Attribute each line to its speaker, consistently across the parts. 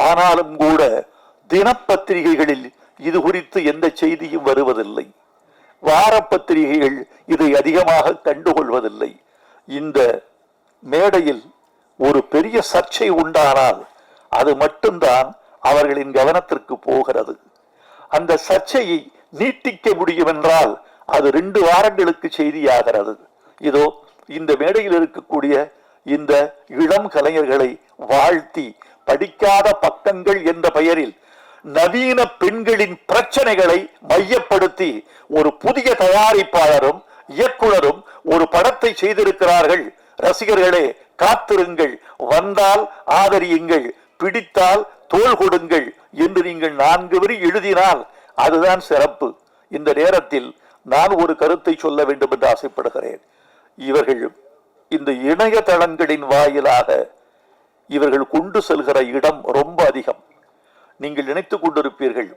Speaker 1: ஆனாலும் கூட தினப்பத்திரிகைகளில் இது குறித்து எந்த செய்தியும் வருவதில்லை. வார பத்திரிகைகள் இதை அதிகமாக கண்டுகொள்வதில்லை. இந்த மேடையில் ஒரு பெரிய சர்ச்சை உண்டானால் அது மட்டும்தான் அவர்களின் கவனத்திற்கு போகிறது. அந்த சர்ச்சையை நீட்டிக்க முடியும் என்றால் அது 2 வாரங்களுக்கு செய்தியாகிறது. இதோ இந்த மேடையில் இருக்கக்கூடிய இந்த இளம் கலைஞர்களை வாழ்த்தி படிக்காத பக்கங்கள் என்ற பெயரில் நவீன பெண்களின் பிரச்சனைகளை மையப்படுத்தி ஒரு புதிய தயாரிப்பாளரும் இயக்குனரும் ஒரு படத்தை செய்திருக்கிறார்கள். ரசிகர்களே காத்திருங்கள், வந்தால் ஆதரியுங்கள், பிடித்தால் தோள் கொடுங்கள் என்று நீங்கள் 4 வரி எழுதினால் அதுதான் சிறப்பு. இந்த நேரத்தில் நான் ஒரு கருத்தை சொல்ல வேண்டும் என்று ஆசைப்படுகிறேன். இவர்கள் இந்த இணையதளங்களின் வாயிலாக இவர்கள் கொண்டு செல்கிற இடம் ரொம்ப அதிகம். நீங்கள் நினைத்துக் கொண்டிருப்பீர்கள்,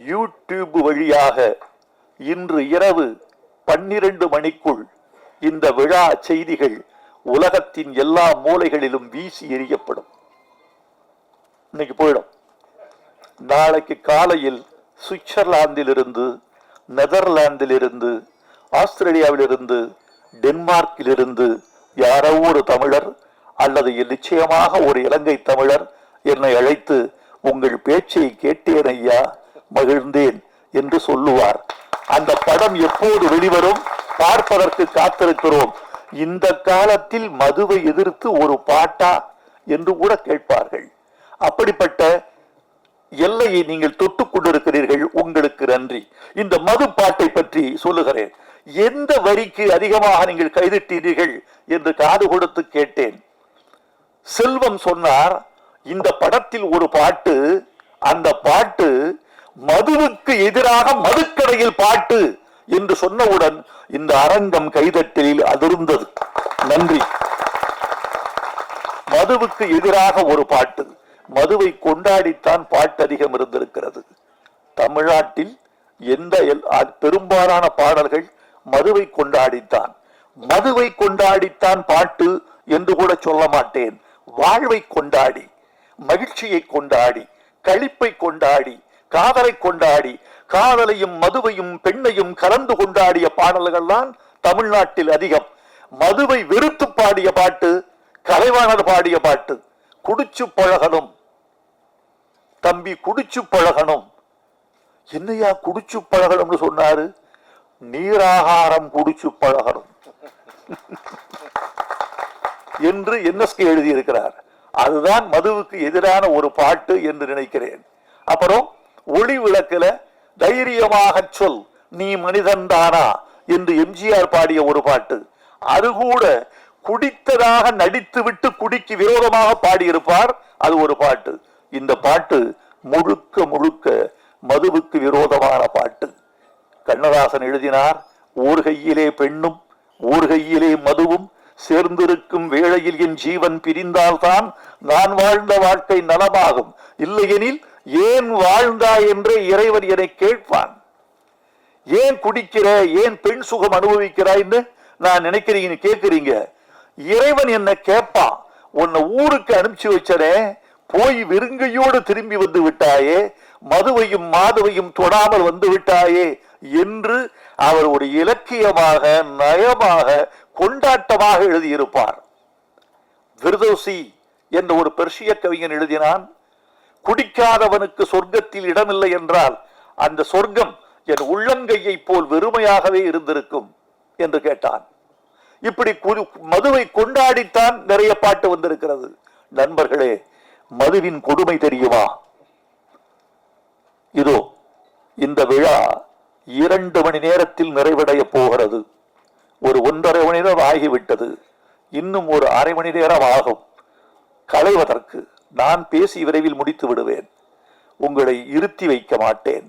Speaker 1: யூடியூப் வழியாக இன்று இரவு 12 மணிக்குள் இந்த விழா செய்திகள் உலகத்தின் எல்லா மூலைகளிலும் வீசி எறியப்படும். இன்னைக்கு போயிடும். நாளைக்கு காலையில் சுவிட்சர்லாந்தில் இருந்து, நெதர்லாந்தில் இருந்து, ஆஸ்திரேலியாவில் இருந்து, டென்மார்க்கில் இருந்து யாரோ ஒரு தமிழர் அல்லது நிச்சயமாக ஒரு இலங்கை தமிழர் என்னை அழைத்து உங்கள் பேச்சை கேட்டேன் ஐயா, மகிழ்ந்தேன் என்று சொல்லுவார். அந்த படம் எப்போது வெளிவரும் பார்ப்பதற்கு காத்திருக்கிறோம். இந்த காலத்தில் மதுவை எதிர்த்து ஒரு பாட்டா என்று கூட கேட்பார்கள். அப்படிப்பட்ட எல்லையை நீங்கள் தொட்டுக் கொண்டிருக்கிறீர்கள். உங்களுக்கு நன்றி. இந்த மது பாட்டை பற்றி சொல்லுகிறேன். எந்த வரிக்கு அதிகமாக நீங்கள் கைதிட்டீர்கள் என்று காது கொடுத்து கேட்டேன். செல்வம் சொன்னார், இந்த படத்தில் ஒரு பாட்டு, அந்த பாட்டு மதுவுக்கு எதிராக மதுக்கடையில் பாட்டு என்று சொன்னவுடன் இந்த அரங்கம் கைதட்டலில் அதிர்ந்தது. நன்றி. மதுவுக்கு எதிராக ஒரு பாட்டு, மதுவை கொண்டாடித்தான் பாட்டு அதிகம் இருந்திருக்கிறது. தமிழ்நாட்டில் எந்த பெரும்பாலான பாடல்கள் மதுவை கொண்டாடித்தான். மதுவை கொண்டாடித்தான் பாட்டு என்று கூட சொல்ல மாட்டேன். வாழ்வை கொண்டாடி, மகிழ்ச்சியை கொண்டாடி, களிப்பை கொண்டாடி, காதலை கொண்டாடி, காதலையும் மதுவையும் பெண்ணையும் கலந்து கொண்டாடிய பாடல்கள் தான் தமிழ்நாட்டில் அதிகம். மதுவை வெறுத்து பாடிய பாட்டு கலைவாணர் பாடிய பாட்டு. குடிச்சு பழகணும் தம்பி, குடிச்சு பழகணும். என்னையா குடிச்சு பழகணும்னு சொன்னாரு? நீராகாரம் குடிச்சு பழகணும் என்று என்எஸ்கே எழுதியிருக்கிறார். அதுதான் மதுவுக்கு எதிரான ஒரு பாட்டு என்று நினைக்கிறேன். அப்புறம் ஒளி விளக்குல தைரியமாக சொல் நீ மனிதன் தானா என்று எம்ஜிஆர் பாடிய ஒரு பாட்டு. அது கூட குடித்ததாக நடித்துவிட்டு குடிக்கு விரோதமாக பாடியிருப்பார். அது ஒரு பாட்டு. இந்த பாட்டு முழுக்க முழுக்க மதுவுக்கு விரோதமான பாட்டு. கண்ணதாசன் எழுதினார், ஓர் கையிலே பெண்ணும் ஓர் கையிலே மதுவும் சேர்ந்திருக்கும் வேளையில் என் ஜீவன் பிரிந்தால்தான் நான் வாழ்ந்த வாழ்க்கை நலமாகும், இல்லையெனில் ஏன் வாழ்ந்தாய் என்றே இறைவன் என்னை கேட்பான். ஏன் குடிக்கிற, ஏன் பெண் சுகம் அனுபவிக்கிறாய்ன்னு நான் நினைக்கிறீங்க, கேட்கிறீங்க. இறைவன் என்ன கேட்பான், உன்னை ஊருக்கு அனுப்பிச்சு வச்சனே, போய் வெறுங்கையோடு திரும்பி வந்து விட்டாயே, மதுவையும் மாதுவையும் தொடாமல் வந்து விட்டாயே என்று அவர் ஒரு இலக்கியமாக, நயமாக, கொண்டாட்டமாக எழுதியிருப்பார். விர்தோசி என்ற ஒரு பெர்ஷிய கவிஞன் எழுதினான், குடிக்காதவனுக்கு சொர்க்கத்தில் இடமில்லை என்றால் அந்த சொர்க்கம் என் உள்ளங்கையை போல் வெறுமையாகவே இருந்திருக்கும் என்று கேட்டான். இப்படி மதுவை கொண்டாடித்தான் நிறைய பாட்டு வந்திருக்கிறது. நண்பர்களே, மதுவின் கொடுமை தெரியுமா? இதோ இந்த விழா 2 மணி நேரத்தில் நிறைவடைய போகிறது. ஒரு 1.5 மணி நேரம் ஆகிவிட்டது. இன்னும் ஒரு அரை மணி நேரம் ஆகும் களைவதற்கு. நான் பேசி விரைவில் முடித்து விடுவேன். உங்களை இருத்தி வைக்க மாட்டேன்.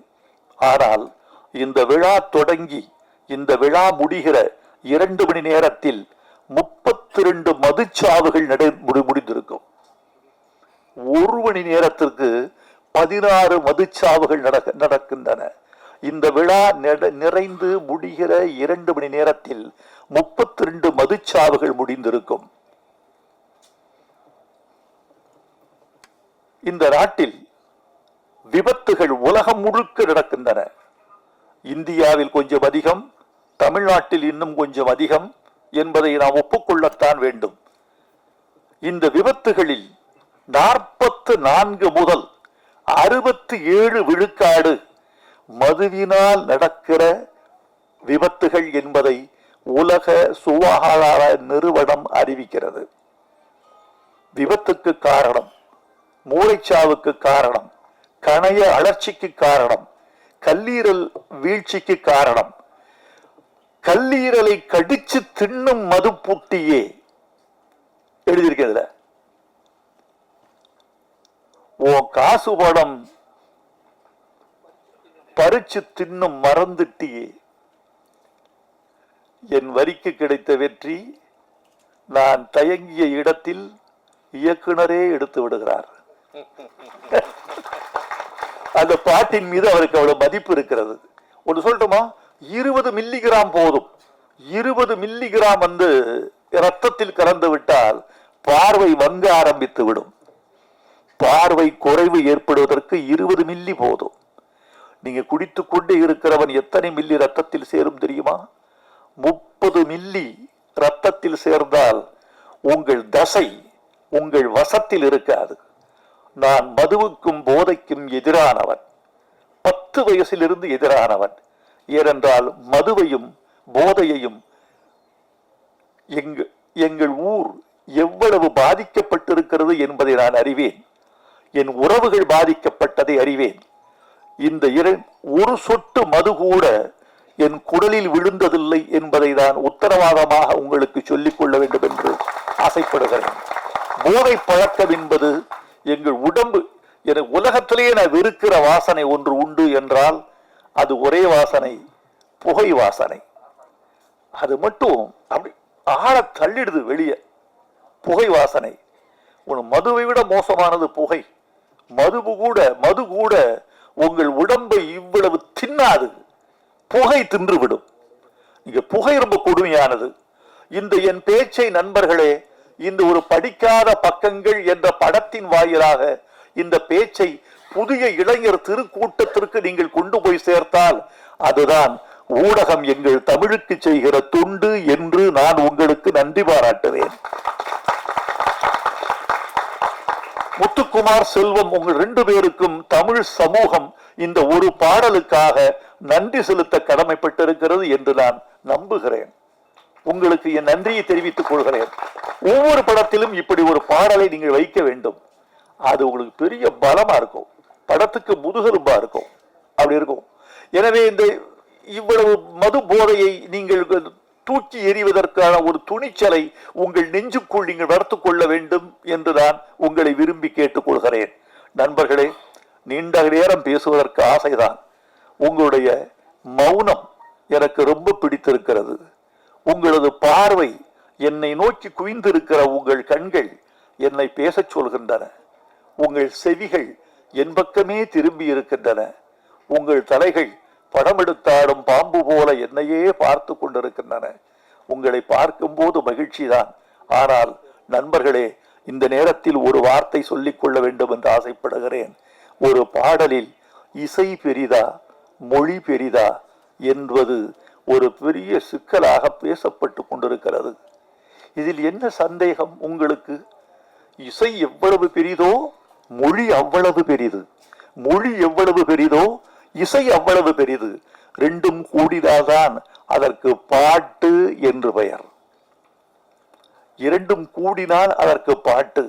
Speaker 1: ஆனால் இந்த விழா தொடங்கி இந்த விழா முடிகிற 2 மணி நேரத்தில் 32 மதுச்சாவுகள் முடிந்திருக்கும். 1 மணி நேரத்திற்கு 16 மதுச்சாவுகள் நடக்கின்றன. இந்த விழா நிறைந்து முடிகிற 2 மணி நேரத்தில் 32 மதுச்சாவுகள் முடிந்திருக்கும். இந்த நாட்டில் விபத்துகள் உலகம் முழுக்க நடக்கின்றன. இந்தியாவில் கொஞ்சம் அதிகம், தமிழ்நாட்டில் இன்னும் கொஞ்சம் அதிகம் என்பதை நாம் ஒப்புக்கொள்ளத்தான் வேண்டும். இந்த விபத்துகளில் 44 முதல் 67 விழுக்காடு மதுவினால் நடக்கிற விபத்துகள் என்பதை உலக சுகாதார நிறுவனம் அறிவிக்கிறது. விபத்துக்கு காரணம், மூளைச்சாவுக்கு காரணம், கணைய அழற்சிக்கு காரணம், கல்லீரல் வீழ்ச்சிக்கு காரணம், கல்லீரலை கடிச்சு தின்னும் மது புட்டியே எழுதியிருக்கிறதுல. ஓ காசு படம் பறிச்சு தின்னும் மறந்துட்டியே. என் வரிக்கு கிடைத்த வெற்றி நான் தயங்கிய இடத்தில் இயக்குனரே எடுத்து விடுகிறார். அந்த பாட்டின் மீது அவருக்கு அவ்வளவு மதிப்பு இருக்கிறது. ஒன்று சொல்லட்டுமா, 20 மில்லிகிராம் போதும். 20 மில்லிகிராம் ரத்தத்தில் கலந்து விட்டால் பார்வை வங்க ஆரம்பித்து விடும். பார்வை குறைவு ஏற்படுவதற்கு 20 மில்லி போதும். நீங்க குடித்துக் கொண்டே இருக்கிறவன் எத்தனை மில்லி ரத்தத்தில் சேரும் தெரியுமா? 30 மில்லி ரத்தத்தில் சேர்ந்தால் உங்கள் தசை உங்கள் வசத்தில் இருக்காது. நான் மதுவுக்கும் போதைக்கும் எதிரானவன். 10 வயசிலிருந்து எதிரானவன். ஏனென்றால் மதுவையும் போதையையும் எங்கள் ஊர் எவ்வளவு பாதிக்கப்பட்டிருக்கிறது என்பதை நான் அறிவேன். என் உறவுகள் பாதிக்கப்பட்டதை அறிவேன். இந்த ஒரு சொட்டு மது கூட என் குடலில் விழுந்ததில்லை என்பதை நான் உத்தரவாதமாக உங்களுக்கு சொல்லிக் கொள்ள வேண்டும் என்று ஆசைப்படுகிறேன். போதை பழக்கம் என்பது எங்கள் உடம்பு, உலகத்திலேயே நான் வெறுக்கிற வாசனை ஒன்று உண்டு என்றால் அது ஒரே வாசனை, புகை வாசனை. அது மட்டும் அப்படி ஆழ தள்ளிடுது வெளியே, புகை வாசனை. மதுவை விட மோசமானது புகை. மது கூட உங்கள் உடம்பை இவ்வளவு தின்னாது, புகை தின்றுவிடும். இங்க புகை ரொம்ப கொடுமையானது. இந்த என் பேச்சை நண்பர்களே, இந்த ஒரு படிக்காத பக்கங்கள் என்ற படத்தின் வாயிலாக இந்த பேச்சை புதிய இளைஞர் திருக்கூட்டத்திற்கு நீங்கள் கொண்டு போய் சேர்த்தால் அதுதான் ஊடகம் எங்கள் தமிழுக்கு செய்கிற தொண்டு என்று நான் உங்களுக்கு நன்றி பாராட்டுவேன். முத்துக்குமார், செல்வம், உங்கள் 2 பேருக்கும் தமிழ் சமூகம் இந்த ஒரு பாடலுக்காக நன்றி செலுத்த கடமைப்பட்டிருக்கிறது என்று நான் நம்புகிறேன். உங்களுக்கு என் நன்றியை தெரிவித்துக் கொள்கிறேன். ஒவ்வொரு படத்திலும் இப்படி ஒரு பாடலை நீங்கள் வைக்க வேண்டும். அது உங்களுக்கு பெரிய பலமா இருக்கும், படத்துக்கு முதுகெலும்பா இருக்கும், அப்படி இருக்கும். எனவே இந்த இவ்வளவு மது போதையை நீங்கள் தூக்கி எறிவதற்கான ஒரு துணிச்சலை உங்கள் நெஞ்சுக்குள் நீங்கள் வளர்த்துக் கொள்ள வேண்டும் என்று நான் உங்களை விரும்பி கேட்டுக்கொள்கிறேன். நண்பர்களே, நீண்ட நேரம் பேசுவதற்கு ஆசைதான். உங்களுடைய மௌனம் எனக்கு ரொம்ப பிடித்திருக்கிறது. உங்களது பார்வை, என்னை நோக்கி குவிந்திருக்கிற உங்கள் கண்கள் என்னை பேசச் சொல்கின்றன. உங்கள் செவிகள் என் பக்கமே திரும்பி இருக்கின்றன. உங்கள் தலைகள் படம் எடுத்தாடும் பாம்பு போல என்னையே பார்த்து கொண்டிருக்கின்றன. உங்களை பார்க்கும் போது மகிழ்ச்சி தான். ஆனால் நண்பர்களே, இந்த நேரத்தில் ஒரு வார்த்தை சொல்லிக் கொள்ள வேண்டும் என்று ஆசைப்படுகிறேன். ஒரு பாடலில் இசை பெரிதா மொழி பெரிதா என்பது ஒரு பெரிய சிக்கலாக பேசப்பட்டு கொண்டிருக்கிறது. இதில் என்ன சந்தேகம் உங்களுக்கு? இசை எவ்வளவு பெரிதோ மொழி அவ்வளவு பெரிது, மொழி எவ்வளவு பெரிதோ இசை அவ்வளவு பெரிது. 2ம் கூடினால்தான் அதற்கு பாட்டு என்று பெயர். 2ம் கூடினால் அதற்கு பாட்டு.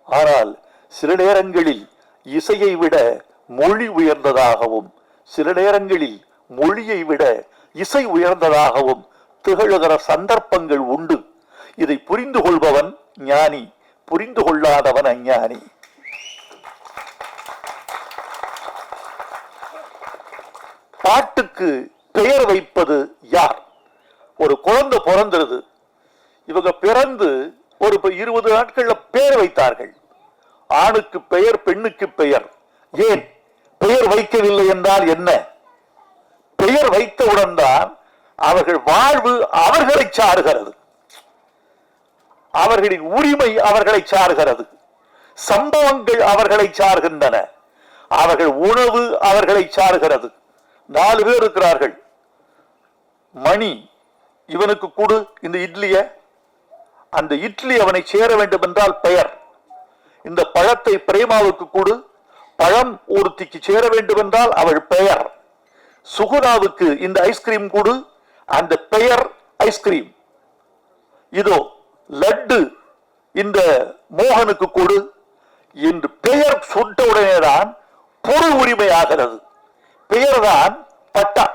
Speaker 1: ஆனால் சில நேரங்களில் இசையை விட மொழி உயர்ந்ததாகவும், சில நேரங்களில் மொழியை விட இசை உயர்ந்ததாகவும் திகழ்கிற சந்தர்ப்பங்கள் உண்டு. இதை புரிந்து கொள்பவன் ஞானி, புரிந்து கொள்ளாதவன் அஞ்ஞானி. பாட்டுக்கு பெயர் வைப்பது யார்? ஒரு குழந்தை பிறந்தது, இவங்க பிறந்து ஒரு 20 நாட்கள்ல பெயர் வைத்தார்கள். ஆணுக்கு பெயர், பெண்ணுக்கு பெயர். ஏன் பெயர் வைக்கவில்லை என்றால் என்ன? பெயர் வைத்தவுடன் தான் அவர்கள் வாழ்வு அவர்களை சாருகிறது, அவர்களின் உரிமை அவர்களை சாருகிறது. சம்பவங்கள் அவர்களை சார்கின்றன, அவர்கள் உணவு அவர்களை சார்கிறது. 4 பேர் இருக்கிறார்கள். மணி, இவனுக்கு கொடு இந்த இட்லிய, அந்த இட்லி அவனை சேர வேண்டும் என்றால் பெயர். இந்த பழத்தை பிரேமாவுக்கு கொடு, பழம் ஒருத்திக்கு சேர வேண்டும் என்றால் அவள் பெயர். சுகுணாவுக்கு இந்த ஐஸ்கிரீம் கொடு, அந்த பெயர் ஐஸ்கிரீம். இதோ லட்டு இந்த மோகனுக்கு கொடு என்று பெயர் சொட்ட உடனேதான் பொருள் உரிமை ஆகிறது. பெயர்தான் பட்டா,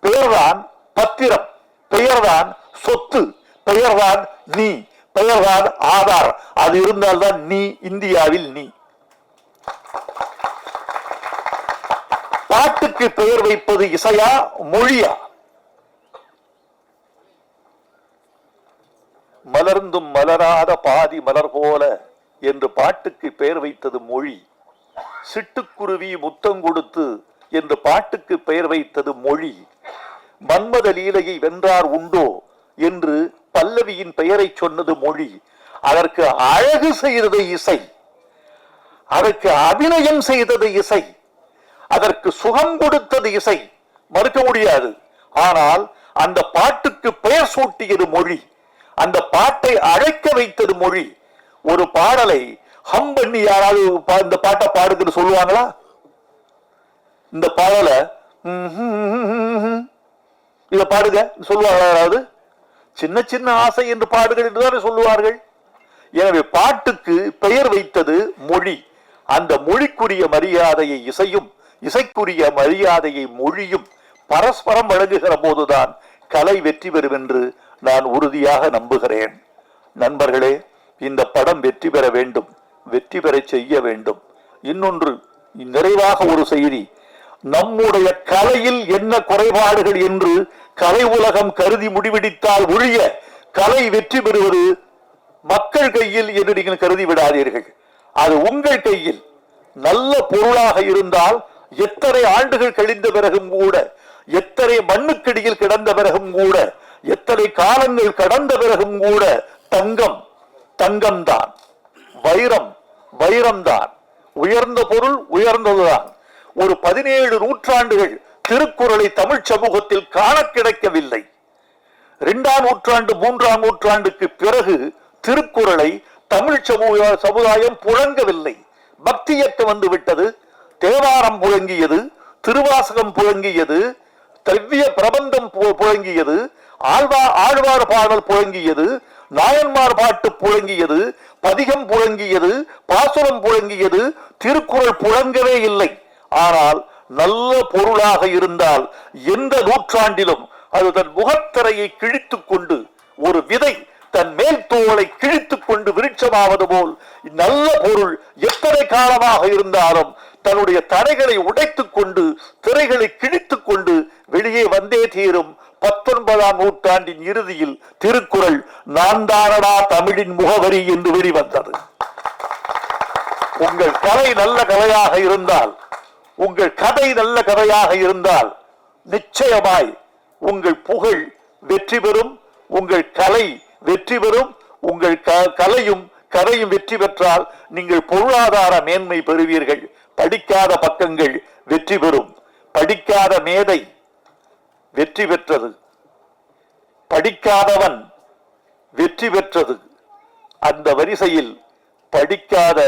Speaker 1: பெயர்தான் பத்திரம், பெயர்தான் சொத்து, பெயர்தான் நீ, பெயர்தான் ஆதார். அது இருந்தால்தான் நீ இந்தியாவில் நீ. பாட்டுக்கு பெயர் வைப்பது இசையா மொழியா? மலர்ந்தும் மலராத பாதி மலர் போல என்று பாட்டுக்கு பெயர் வைத்தது மொழி. சிட்டுக்குருவி முத்தம் கொடுத்து என்று பாட்டுக்கு பெயர் வைத்தது மொழி. மன்மத லீலையை வென்றார் உண்டோ என்று பல்லவியின் பெயரை சொன்னது மொழி. அதற்கு அழகு செய்தது இசை, அதற்கு அபிநயம் செய்தது இசை, அதற்கு சுகம் கொடுத்தது இசை, மறுக்க முடியாது. ஆனால் அந்த பாட்டுக்கு பெயர் சூட்டியது மொழி, அந்த பாட்டை அழைக்க வைத்தது மொழி. ஒரு பாடலை ஹம் பண்ணி யாராவது இந்த பாட்டை பாடுன்னு சொல்லுவாங்களா? இந்த பாடலை இத பாடுங்க சொல்லுவாங்களா யாராவது? சின்ன சின்ன ஆசை என்று பாடுகள் என்றுதானே சொல்லுவார்கள். எனவே பாட்டுக்கு பெயர் வைத்தது மொழி. அந்த மொழிக்குரிய மரியாதையை இசையும், இசைக்குரிய மரியாதையை மொழியும் பரஸ்பரம் வழங்குகிற போதுதான் கலை வெற்றி பெறும் என்று நான் உறுதியாக நம்புகிறேன். நண்பர்களே, இந்த படம் வெற்றி பெற வேண்டும், வெற்றி பெற செய்ய வேண்டும். இன்னொன்று, நிறைவாக ஒரு செய்தி, நம்முடைய கலையில் என்ன குறைபாடுகள் என்று கலை உலகம் கருதி முடிவெடுத்தால் ஒழிய கலை வெற்றி பெறுவது மக்கள் கையில் என்று நீங்கள் கருதி விடாதீர்கள். அது உங்கள் கையில். நல்ல பொருளாக இருந்தால் எத்தனை ஆண்டுகள் கழிந்த பிறகும் கூட, எத்தனை மண்ணுக்கடியில் கிடந்த பிறகும் கூட, எத்தனை காலங்கள் கடந்த பிறகும் கூட தங்கம் தங்கம்தான், வைரம் வைரம்தான், உயர்ந்த பொருள் உயர்ந்ததுதான். ஒரு 17 நூற்றாண்டுகள் திருக்குறளை தமிழ் சமூகத்தில் காண கிடைக்கவில்லை. 2ஆம் நூற்றாண்டு 3ஆம் நூற்றாண்டுக்கு பிறகு திருக்குறளை தமிழ் சமுதாயம் புழங்கவில்லை. பக்தியற்ற வந்து விட்டது. தேவாரம் புழங்கியது, திருவாசகம் புழங்கியது, திவ்ய பிரபந்தம் புழங்கியது, ஆழ்வார் பாடல் புழங்கியது, நாயன்மார் பாட்டு புழங்கியது, பதிகம் புழங்கியது, பாசுரம் புழங்கியது, திருக்குறள் புழங்கவே இல்லை. ஆனால் நல்ல பொருளாக இருந்தால் எந்த நூற்றாண்டிலும் அது தன் முகத்திரையை கிழித்துக் கொண்டு, ஒரு விதை தன் மேல் தோலை கிழித்துக் கொண்டு விருட்சமாவது போல் நல்ல பொருள் எத்தனை காலமாக இருந்தாலும் தன்னுடைய தடைகளை உடைத்துக் கொண்டு, திரைகளை கிழித்துக் கொண்டு வெளியே வந்தே தீரும். 19ஆம் நூற்றாண்டின் இறுதியில் திருக்குறள் நான் தானடா தமிழின் முகவரி என்று வெளிவந்தது. உங்கள் கலை நல்ல கலையாக இருந்தால், உங்கள் கதை நல்ல கதையாக இருந்தால் நிச்சயமாய் உங்கள் புகழ் வெற்றி பெறும், உங்கள் கலை வெற்றி பெறும். உங்கள் கலையும் கதையும் வெற்றி பெற்றால் நீங்கள் பொருளாதார மேன்மை பெறுவீர்கள். படிக்காத பக்கங்கள் வெற்றி பெறும். படிக்காத மேதை வெற்றி பெற்றது, படிக்காதவன் வெற்றி பெற்றது. அந்த வரிசையில் படிக்காத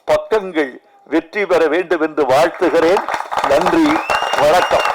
Speaker 1: பக்கங்கள் வெற்றி பெற வேண்டும் என்று வாழ்த்துகிறேன். நன்றி, வணக்கம்.